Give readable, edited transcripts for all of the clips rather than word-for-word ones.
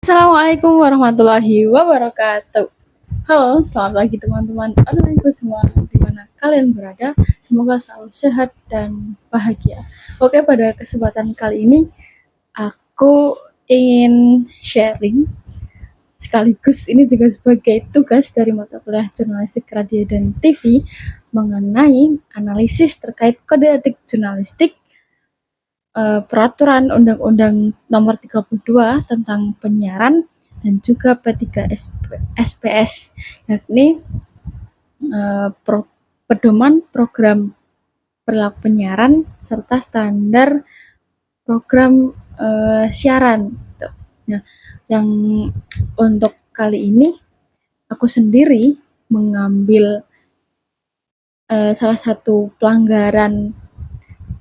Assalamualaikum warahmatullahi wabarakatuh. Halo, selamat pagi teman-teman onlineku semua di mana kalian berada. Semoga selalu sehat dan bahagia. Oke, pada kesempatan kali ini aku ingin sharing sekaligus ini juga sebagai tugas dari mata kuliah jurnalistik radio dan TV mengenai analisis terkait kode etik jurnalistik, peraturan Undang-Undang Nomor 32 tentang penyiaran dan juga SPS, yakni pedoman program perilaku penyiaran serta standar program siaran. Nah, yang untuk kali ini aku sendiri mengambil salah satu pelanggaran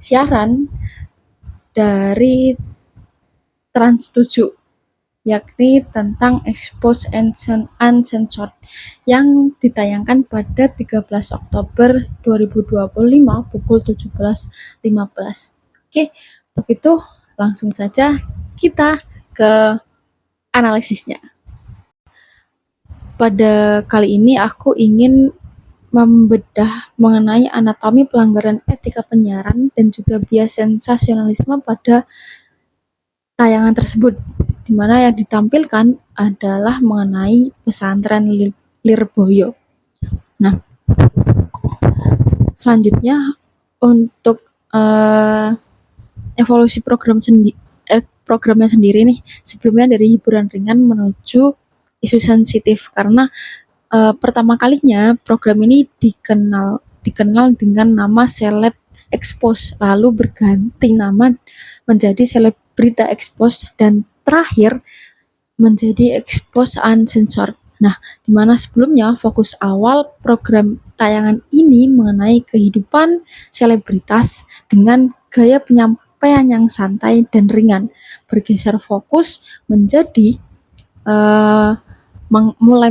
siaran dari Trans 7, yakni tentang Exposed and Uncensored yang ditayangkan pada 13 Oktober 2025 pukul 17.15. Oke, untuk itu langsung saja kita ke analisisnya. Pada kali ini aku ingin membedah mengenai anatomi pelanggaran etika penyiaran dan juga bias sensasionalisme pada tayangan tersebut, di mana yang ditampilkan adalah mengenai pesantren Lirboyo. Nah, selanjutnya untuk evolusi programnya sendiri nih, sebelumnya dari hiburan ringan menuju isu sensitif, karena pertama kalinya program ini dikenal dengan nama Seleb Expose, lalu berganti nama menjadi Selebrita Expose, dan terakhir menjadi Expose Uncensored. Nah, di mana sebelumnya fokus awal program tayangan ini mengenai kehidupan selebritas dengan gaya penyampaian yang santai dan ringan, bergeser fokus menjadi mulai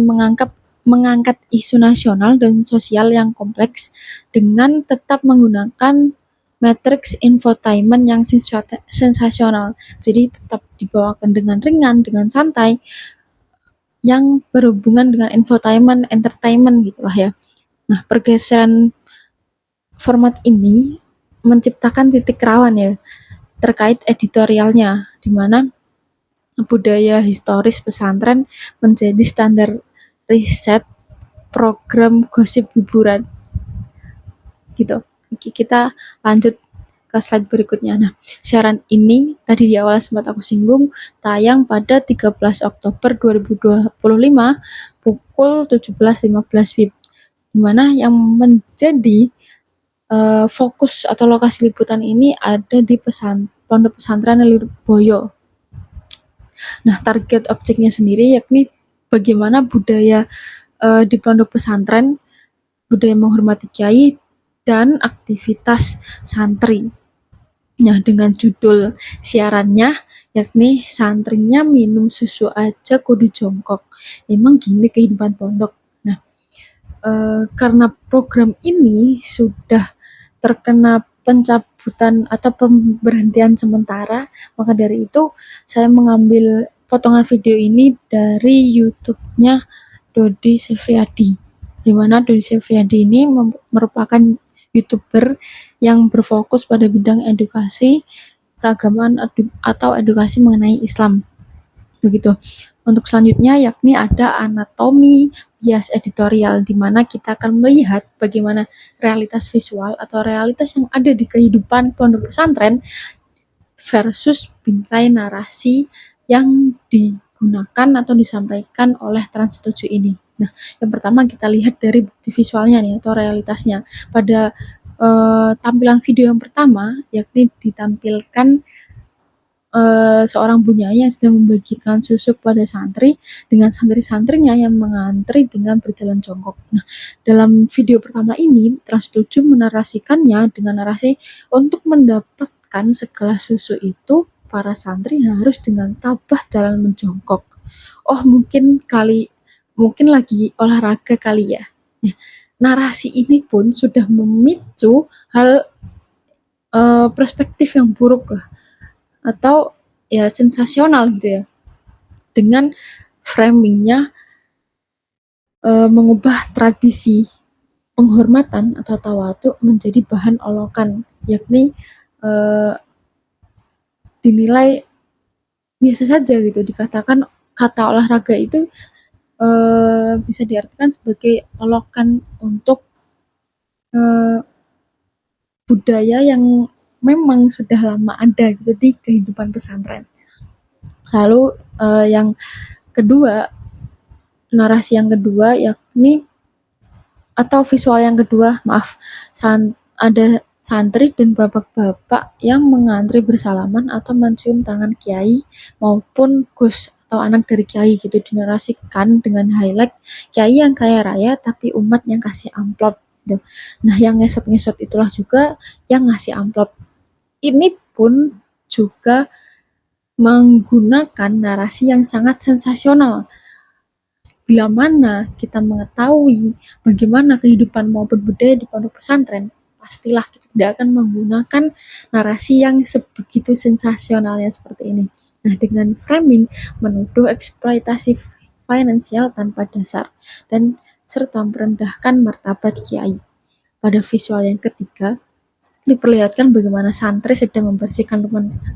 mengangkat isu nasional dan sosial yang kompleks dengan tetap menggunakan matriks infotainment yang sensasional. Jadi tetap dibawakan dengan ringan, dengan santai, yang berhubungan dengan infotainment, entertainment gitulah ya. Nah, pergeseran format ini menciptakan titik rawan ya terkait editorialnya, di mana budaya historis pesantren menjadi standar riset program gosip hiburan gitu. Oke, kita lanjut ke slide berikutnya. Nah, siaran ini tadi di awal sempat aku singgung, tayang pada 13 Oktober 2025 pukul 17.15 WIB, dimana yang menjadi fokus atau lokasi liputan ini ada di pondok pesantren Lirboyo. Nah, target objeknya sendiri yakni bagaimana budaya di pondok pesantren, budaya menghormati kiai, dan aktivitas santri. Nah, dengan judul siarannya yakni santrinya minum susu aja kudu jongkok. Emang gini kehidupan pondok. Nah, karena program ini sudah terkena pencabutan atau pemberhentian sementara, maka dari itu saya mengambil potongan video ini dari YouTube-nya Dodi Sefriadi, di mana Dodi Sefriadi ini merupakan YouTuber yang berfokus pada bidang edukasi keagamaan atau edukasi mengenai Islam. Begitu. Untuk selanjutnya yakni ada anatomi bias editorial, di mana kita akan melihat bagaimana realitas visual atau realitas yang ada di kehidupan pondok pesantren versus bingkai narasi yang digunakan atau disampaikan oleh Trans 7 ini. Nah, yang pertama kita lihat dari bukti visualnya nih atau realitasnya. Pada tampilan video yang pertama yakni ditampilkan seorang bunyai yang sedang membagikan susu kepada santri dengan santri-santrinya yang mengantri dengan berjalan jongkok. Nah, dalam video pertama ini Trans 7 menarasikannya dengan narasi untuk mendapatkan segala susu itu para santri harus dengan tabah jalan menjongkok. Oh, mungkin lagi olahraga kali ya. Nah, narasi ini pun sudah memicu hal perspektif yang buruk lah, atau ya sensasional gitu ya. dengan framingnya mengubah tradisi penghormatan atau tawadu menjadi bahan olokan, yakni dinilai biasa saja gitu, dikatakan kata olahraga itu bisa diartikan sebagai olokan untuk budaya yang memang sudah lama ada gitu di kehidupan pesantren. Lalu yang kedua, narasi yang kedua yakni atau visual yang kedua, ada santri dan bapak-bapak yang mengantri bersalaman atau mencium tangan kiai maupun gus atau anak dari kiai gitu, dinarasikan dengan highlight kiai yang kaya raya tapi umat yang kasih amplop gitu. Nah, yang ngesot-ngesot itulah juga yang ngasih amplop. Ini pun juga menggunakan narasi yang sangat sensasional. Bila mana kita mengetahui bagaimana kehidupan maupun budaya di pondok pesantren, pastilah kita tidak akan menggunakan narasi yang sebegitu sensasionalnya seperti ini. Nah, dengan framing menuduh eksploitasi finansial tanpa dasar dan serta merendahkan martabat kiai. Pada visual yang ketiga, diperlihatkan bagaimana santri sedang membersihkan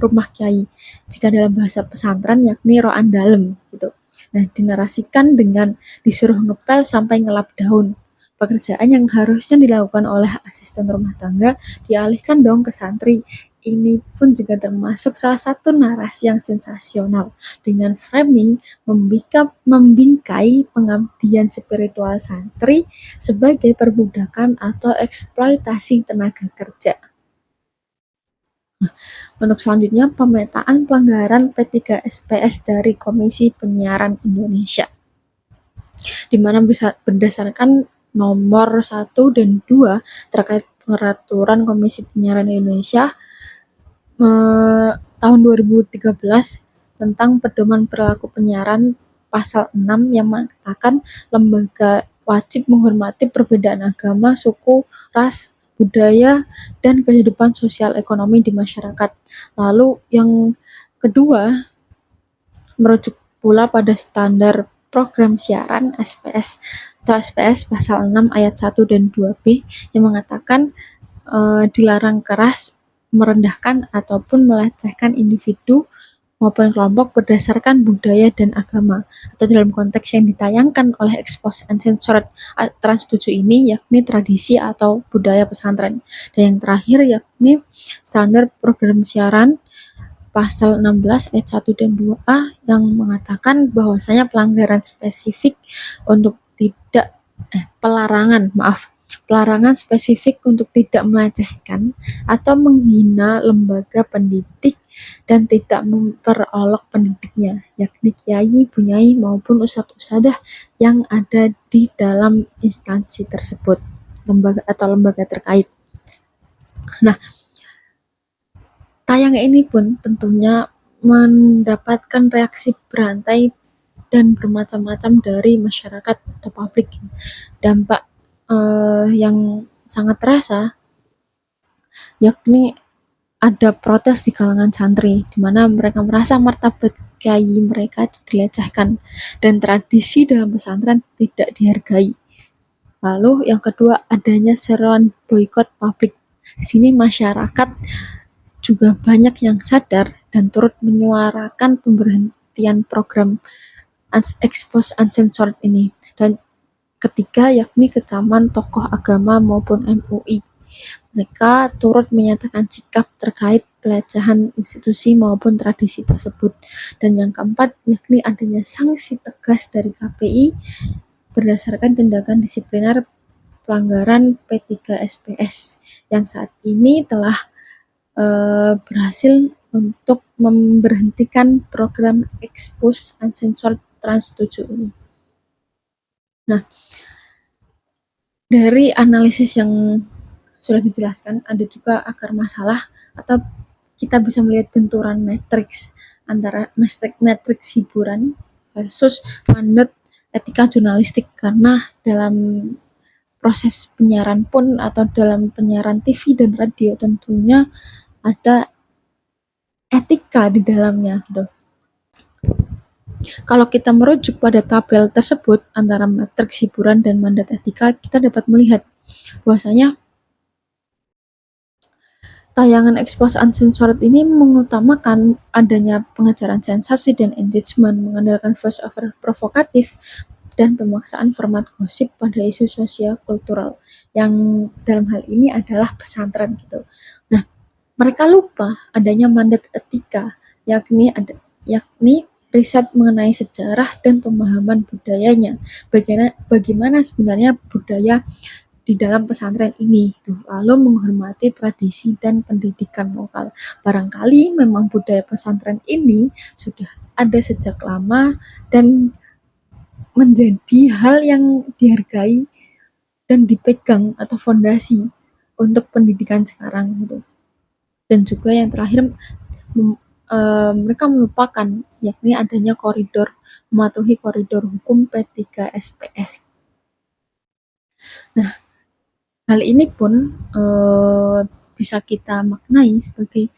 rumah kiai. Jika dalam bahasa pesantren yakni roan dalem gitu. Nah, dinarasikan dengan disuruh ngepel sampai ngelap daun. Pekerjaan yang harusnya dilakukan oleh asisten rumah tangga dialihkan dong ke santri. Ini pun juga termasuk salah satu narasi yang sensasional dengan framing membingkai pengabdian spiritual santri sebagai perbudakan atau eksploitasi tenaga kerja. Untuk selanjutnya, pemetaan pelanggaran P3SPS dari Komisi Penyiaran Indonesia, di mana berdasarkan nomor 1 dan 2 terkait peraturan Komisi Penyiaran Indonesia tahun 2013 tentang pedoman perilaku penyiaran pasal 6 yang mengatakan lembaga wajib menghormati perbedaan agama, suku, ras, budaya, dan kehidupan sosial ekonomi di masyarakat. Lalu yang kedua, merujuk pula pada standar program siaran SPS atau SPS pasal 6 ayat 1 dan 2B yang mengatakan dilarang keras merendahkan ataupun melecehkan individu maupun kelompok berdasarkan budaya dan agama, atau dalam konteks yang ditayangkan oleh Exposed and Censored Trans 7 ini yakni tradisi atau budaya pesantren. Dan yang terakhir yakni standar program siaran pasal 16 ayat 1 dan 2A yang mengatakan bahwasanya pelanggaran spesifik untuk pelarangan spesifik untuk tidak melecehkan atau menghina lembaga pendidik dan tidak memperolok pendidiknya, yakni kiai, bunyai maupun ustadz-ustadzah yang ada di dalam instansi tersebut, lembaga terkait. Nah, tayang ini pun tentunya mendapatkan reaksi berantai dan bermacam-macam dari masyarakat atau publik. Dampak yang sangat terasa yakni ada protes di kalangan santri di mana mereka merasa martabat kiai mereka dilecehkan dan tradisi dalam pesantren tidak dihargai. Lalu yang kedua, adanya seruan boikot publik. Di sini masyarakat juga banyak yang sadar dan turut menyuarakan pemberhentian program Exposed Uncensored ini. Dan ketiga yakni kecaman tokoh agama maupun MUI. Mereka turut menyatakan sikap terkait pelecehan institusi maupun tradisi tersebut. Dan yang keempat yakni adanya sanksi tegas dari KPI berdasarkan tindakan disipliner pelanggaran P3SPS yang saat ini telah berhasil untuk memberhentikan program Exposed Uncensored Trans 7 ini. Nah, dari analisis yang sudah dijelaskan, ada juga akar masalah atau kita bisa melihat benturan matriks antara matriks hiburan versus mandat etika jurnalistik, karena dalam proses penyiaran pun atau dalam penyiaran TV dan radio tentunya ada etika di dalamnya gitu. Kalau kita merujuk pada tabel tersebut antara matriks hiburan dan mandat etika, kita dapat melihat bahwasanya tayangan expose uncensored ini mengutamakan adanya pengejaran sensasi dan engagement, mengandalkan voice over provokatif, dan pemaksaan format gosip pada isu sosial kultural yang dalam hal ini adalah pesantren gitu. Nah, mereka lupa adanya mandat etika, yakni riset mengenai sejarah dan pemahaman budayanya. Bagaimana sebenarnya budaya di dalam pesantren ini, lalu menghormati tradisi dan pendidikan lokal. Barangkali memang budaya pesantren ini sudah ada sejak lama dan menjadi hal yang dihargai dan dipegang atau fondasi untuk pendidikan sekarang gitu. Dan juga yang terakhir mereka melupakan yakni adanya mematuhi koridor hukum P3SPS. Nah, hal ini pun bisa kita maknai sebagai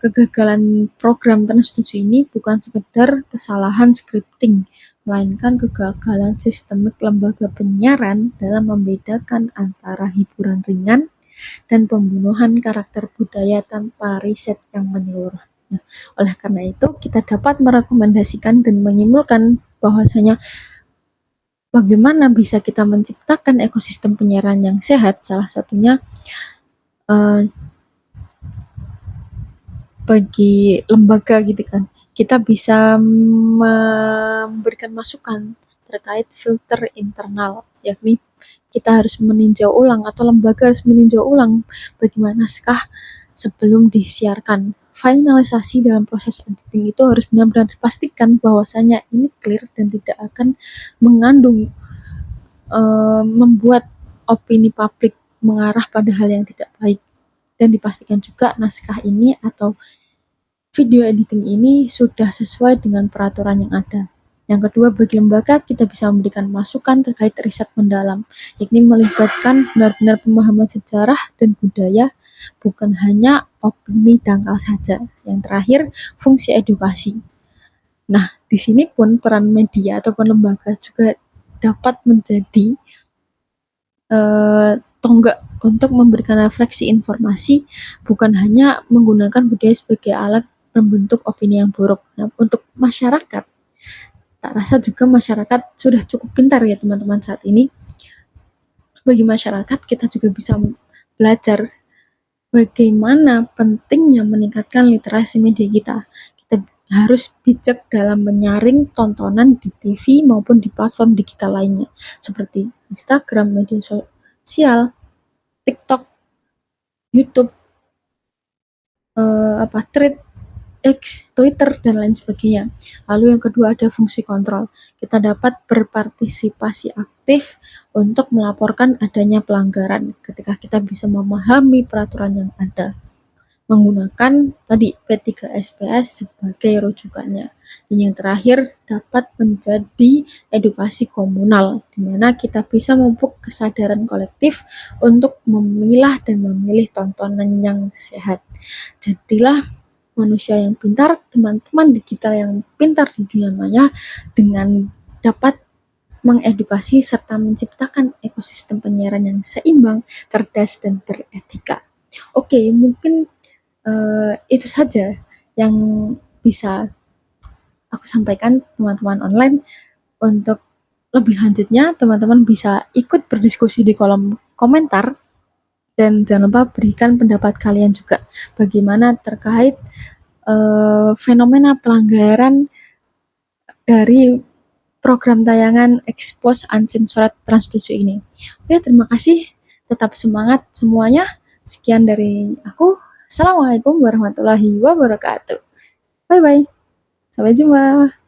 kegagalan program Trans7 ini bukan sekedar kesalahan scripting, melainkan kegagalan sistemik lembaga penyiaran dalam membedakan antara hiburan ringan dan pembunuhan karakter budaya tanpa riset yang menyeluruh. Nah, oleh karena itu, kita dapat merekomendasikan dan menyimpulkan bahwasanya bagaimana bisa kita menciptakan ekosistem penyiaran yang sehat, salah satunya bagi lembaga gitu kan, kita bisa memberikan masukan terkait filter internal, yakni kita harus meninjau ulang atau lembaga harus meninjau ulang bagaimana sah sebelum disiarkan. Finalisasi dalam proses editing itu harus benar-benar dipastikan bahwasanya ini clear dan tidak akan mengandung membuat opini publik mengarah pada hal yang tidak baik, dan dipastikan juga naskah ini atau video editing ini sudah sesuai dengan peraturan yang ada. Yang kedua, bagi lembaga kita bisa memberikan masukan terkait riset mendalam, yakni melibatkan benar-benar pemahaman sejarah dan budaya, bukan hanya opini dangkal saja. Yang terakhir, fungsi edukasi. Nah, di sini pun peran media ataupun lembaga juga dapat menjadi tonggak untuk memberikan refleksi informasi, bukan hanya menggunakan budaya sebagai alat membentuk opini yang buruk. Nah, untuk masyarakat, tak rasa juga masyarakat sudah cukup pintar ya teman-teman saat ini. Bagi masyarakat, kita juga bisa belajar bagaimana pentingnya meningkatkan literasi media kita. Kita harus bijak dalam menyaring tontonan di TV maupun di platform digital lainnya, seperti Instagram, media sosial, TikTok, YouTube, Thread, X, Twitter, dan lain sebagainya. Lalu yang kedua ada fungsi kontrol. Kita dapat berpartisipasi aktif untuk melaporkan adanya pelanggaran ketika kita bisa memahami peraturan yang ada, menggunakan tadi P3SPS sebagai rujukannya. Dan yang terakhir dapat menjadi edukasi komunal, di mana kita bisa memupuk kesadaran kolektif untuk memilah dan memilih tontonan yang sehat. Jadilah manusia yang pintar, teman-teman digital yang pintar di dunia maya, dengan dapat mengedukasi serta menciptakan ekosistem penyiaran yang seimbang, cerdas, dan beretika. Oke, mungkin itu saja yang bisa aku sampaikan teman-teman online. Untuk lebih lanjutnya, teman-teman bisa ikut berdiskusi di kolom komentar, dan jangan lupa berikan pendapat kalian juga bagaimana terkait fenomena pelanggaran dari program tayangan Expose Uncensored Trans7 ini. Oke, terima kasih. Tetap semangat semuanya. Sekian dari aku. Assalamualaikum warahmatullahi wabarakatuh. Bye-bye. Sampai jumpa.